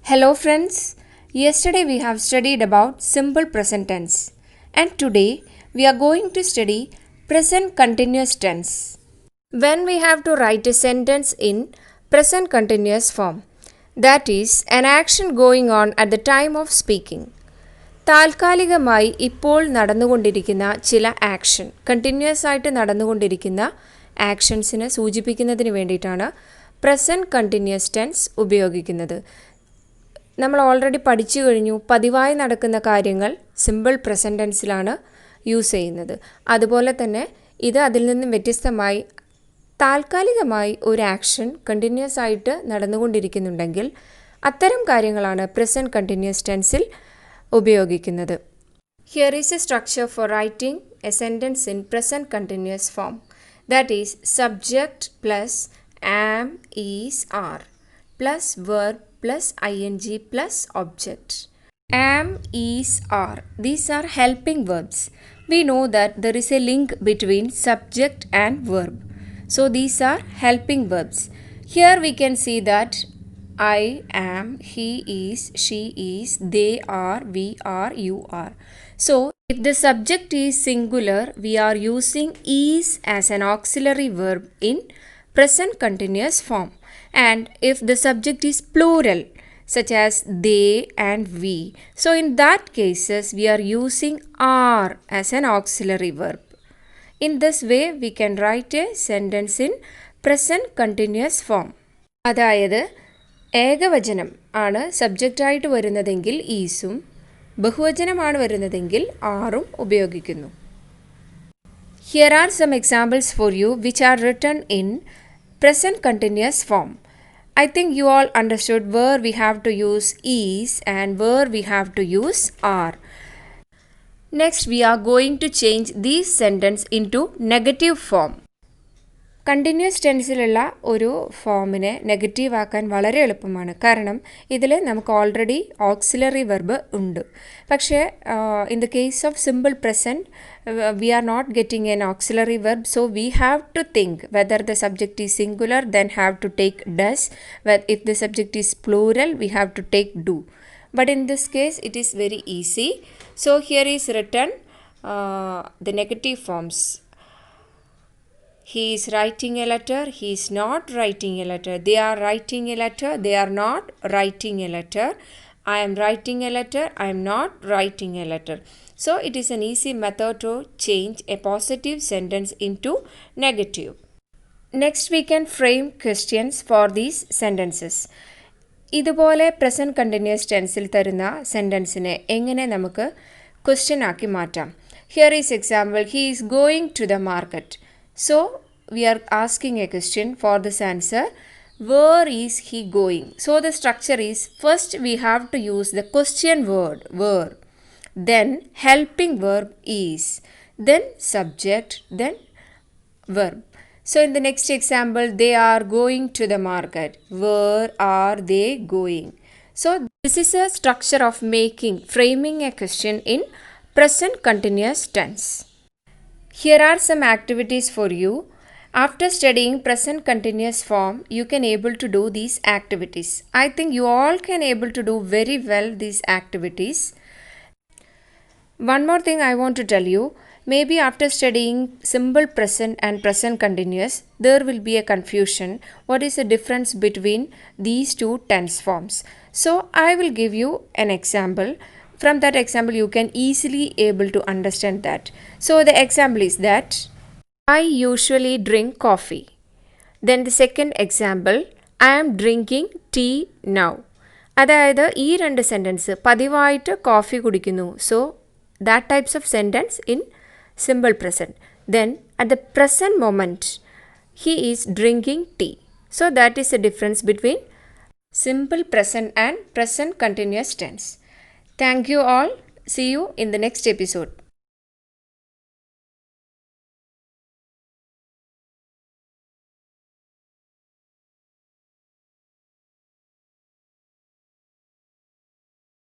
Hello friends, yesterday we have studied about simple present tense and today we are going to study present continuous tense. When we have to write a sentence in present continuous form, that is an action going on at the time of speaking. താൽക്കാലികമായി ഇപ്പോൾ നടന്നുകൊണ്ടിരിക്കുന്ന ചില action continuous ആയിട്ട് നടന്നുകൊണ്ടിരിക്കുന്ന ആക്ഷൻസിനെ സൂചിപ്പിക്കുന്നതിന് വേണ്ടിയിട്ടാണ് present continuous tense ഉപയോഗിക്കുന്നത്. നമ്മൾ ഓൾറെഡി പഠിച്ചു കഴിഞ്ഞു പതിവായി നടക്കുന്ന കാര്യങ്ങൾ സിമ്പിൾ പ്രസൻറ്റ് ടെൻസിലാണ് യൂസ് ചെയ്യുന്നത്. അതുപോലെ തന്നെ ഇത് അതിൽ നിന്നും വ്യത്യസ്തമായി താൽക്കാലികമായി ഒരു ആക്ഷൻ കണ്ടിന്യൂസ് ആയിട്ട് നടന്നുകൊണ്ടിരിക്കുന്നുണ്ടെങ്കിൽ അത്തരം കാര്യങ്ങളാണ് പ്രസൻറ്റ് കണ്ടിന്യൂസ് ടെൻസിൽ ഉപയോഗിക്കുന്നത്. Here is a structure for writing a sentence in present continuous form. That is subject plus am, is, are plus verb plus ing plus object. Am, is, are. These are helping verbs. We know that there is a link between subject and verb. So these are helping verbs. Here we can see that I am, he is, she is, they are, we are, you are. So if the subject is singular, we are using is as an auxiliary verb in present continuous form. And if the subject is plural, such as they and we, so in that cases we are using are as an auxiliary verb. In this way we can write a sentence in present continuous form. അതായത് ഏകവചനം ആണ് സബ്ജക്റ്റായിട്ട് വരുന്നതെങ്കിൽ ഈസും ബഹുവചനമാണ് വരുന്നതെങ്കിൽ ആറും ഉപയോഗിക്കുന്നു. Here are some examples for you which are written in present continuous form. I think you all understood where we have to use is and where we have to use are. Next we are going to change these sentence into negative form. Continuous ടെൻസിലുള്ള ഒരു ഫോമിനെ negative ആക്കാൻ വളരെ എളുപ്പമാണ്. കാരണം ഇതിൽ നമുക്ക് already auxiliary verb ഉണ്ട്. പക്ഷേ in the case of simple present we are not getting an auxiliary verb, so we have to think whether the subject is singular, then have to take does. If the subject is plural, we have to take do. But in this case it is very easy. So here is written the negative forms. He is writing a letter, he is not writing a letter. They are writing a letter, they are not writing a letter. I am writing a letter, I am not writing a letter. So it is an easy method to change a positive sentence into negative. Next we can frame questions for these sentences. ഇതുപോലെ present continuous ടെൻസിൽ തരുന്ന സെൻറ്റൻസിനെ എങ്ങനെ നമുക്ക് question ആക്കി മാറ്റാം. Here is example, he is going to the market. So we are asking a question for this answer, where is he going? So the structure is, first we have to use the question word where, then helping verb is, then subject, then verb. So in the next example, they are going to the market. Where are they going? So this is a structure of framing a question in present continuous tense. Here are some activities for you. After studying present continuous form, you can able to do these activities. I think you all can able to do very well these activities. One more thing I want to tell you, maybe after studying simple present and present continuous, there will be a confusion. What is the difference between these two tense forms? So I will give you an example. From that example you can easily able to understand that. So the example is that I usually drink coffee. Then the second example, I am drinking tea now. അതായത് ഈ രണ്ട് sentence പതിവായിട്ട് coffee കുടിക്കുന്നു. So that types of sentence in simple present. Then at the present moment he is drinking tea. So that is the difference between simple present and present continuous tense. Thank you all. See you in the next episode.